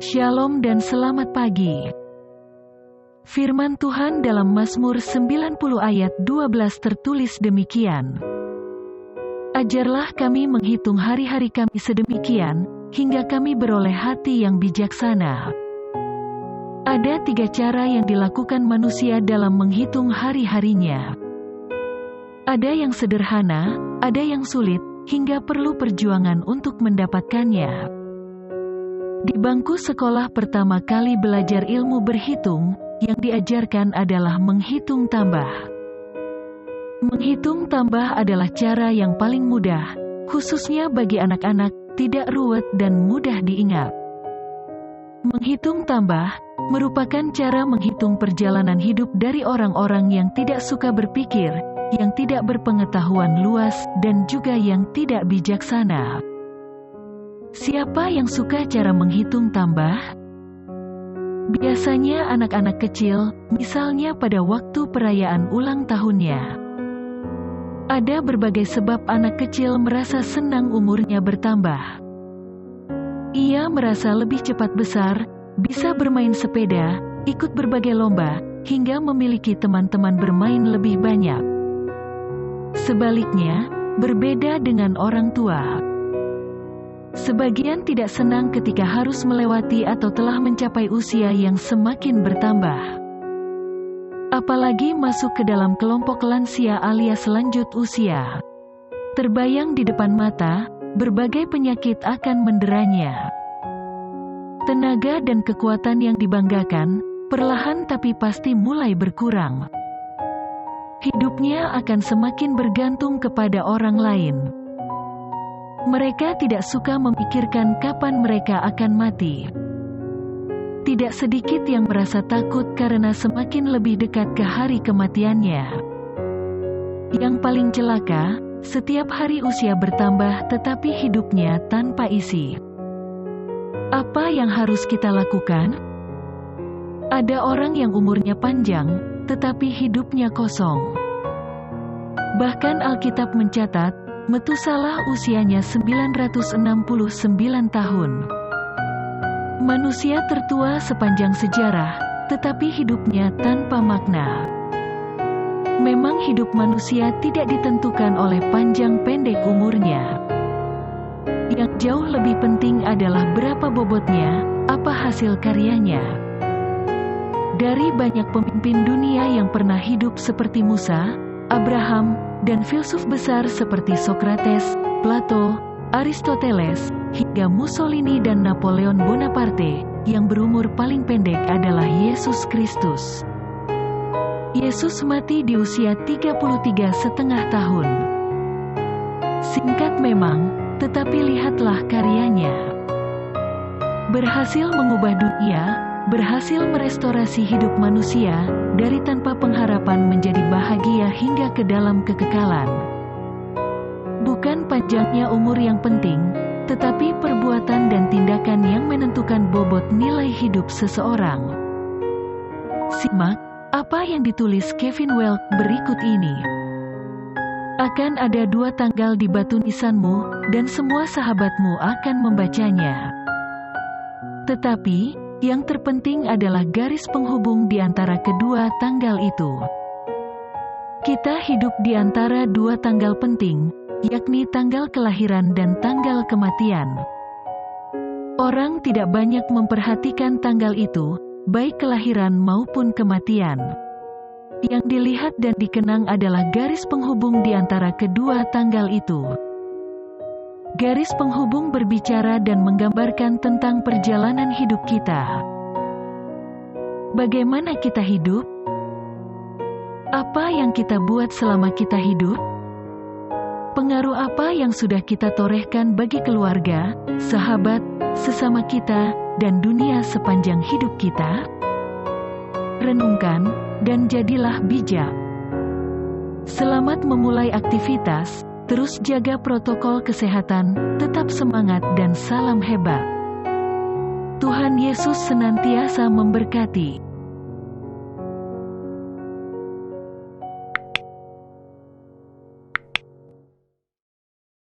Shalom dan selamat pagi. Firman Tuhan dalam Mazmur 90 ayat 12 tertulis demikian. Ajarlah kami menghitung hari-hari kami sedemikian, hingga kami beroleh hati yang bijaksana. Ada 3 cara yang dilakukan manusia dalam menghitung hari-harinya. Ada yang sederhana, ada yang sulit, hingga perlu perjuangan untuk mendapatkannya. Di bangku sekolah pertama kali belajar ilmu berhitung, yang diajarkan adalah menghitung tambah. Menghitung tambah adalah cara yang paling mudah, khususnya bagi anak-anak, tidak ruwet dan mudah diingat. Menghitung tambah merupakan cara menghitung perjalanan hidup dari orang-orang yang tidak suka berpikir, yang tidak berpengetahuan luas, dan juga yang tidak bijaksana. Siapa yang suka cara menghitung tambah? Biasanya anak-anak kecil, misalnya pada waktu perayaan ulang tahunnya. Ada berbagai sebab anak kecil merasa senang umurnya bertambah. Ia merasa lebih cepat besar, bisa bermain sepeda, ikut berbagai lomba, hingga memiliki teman-teman bermain lebih banyak. Sebaliknya, berbeda dengan orang tua. Sebagian tidak senang ketika harus melewati atau telah mencapai usia yang semakin bertambah. Apalagi masuk ke dalam kelompok lansia alias lanjut usia. Terbayang di depan mata, berbagai penyakit akan menderanya. Tenaga dan kekuatan yang dibanggakan, perlahan tapi pasti mulai berkurang. Hidupnya akan semakin bergantung kepada orang lain. Mereka tidak suka memikirkan kapan mereka akan mati. Tidak sedikit yang merasa takut karena semakin lebih dekat ke hari kematiannya. Yang paling celaka, setiap hari usia bertambah tetapi hidupnya tanpa isi. Apa yang harus kita lakukan? Ada orang yang umurnya panjang, tetapi hidupnya kosong. Bahkan Alkitab mencatat, Metusalah usianya 969 tahun. Manusia tertua sepanjang sejarah, tetapi hidupnya tanpa makna. Memang hidup manusia tidak ditentukan oleh panjang pendek umurnya. Yang jauh lebih penting adalah berapa bobotnya, apa hasil karyanya. Dari banyak pemimpin dunia yang pernah hidup seperti Musa, Abraham, dan filsuf besar seperti Socrates, Plato, Aristoteles, hingga Mussolini dan Napoleon Bonaparte, yang berumur paling pendek adalah Yesus Kristus. Yesus mati di usia 33,5 tahun. Singkat memang, tetapi lihatlah karyanya. Berhasil mengubah dunia, berhasil merestorasi hidup manusia, dari tanpa pengharapan menjadi bahagia hingga ke dalam kekekalan. Bukan panjangnya umur yang penting, tetapi perbuatan dan tindakan yang menentukan bobot nilai hidup seseorang. Simak apa yang ditulis Kevin Welk berikut ini. Akan ada 2 tanggal di batu nisanmu, dan semua sahabatmu akan membacanya. Tetapi yang terpenting adalah garis penghubung di antara kedua tanggal itu. Kita hidup di antara 2 tanggal penting, yakni tanggal kelahiran dan tanggal kematian. Orang tidak banyak memperhatikan tanggal itu, baik kelahiran maupun kematian. Yang dilihat dan dikenang adalah garis penghubung di antara kedua tanggal itu. Garis penghubung berbicara dan menggambarkan tentang perjalanan hidup kita. Bagaimana kita hidup? Apa yang kita buat selama kita hidup? Pengaruh apa yang sudah kita torehkan bagi keluarga, sahabat, sesama kita, dan dunia sepanjang hidup kita? Renungkan, dan jadilah bijak. Selamat memulai aktivitas. Terus jaga protokol kesehatan, tetap semangat dan salam hebat. Tuhan Yesus senantiasa memberkati.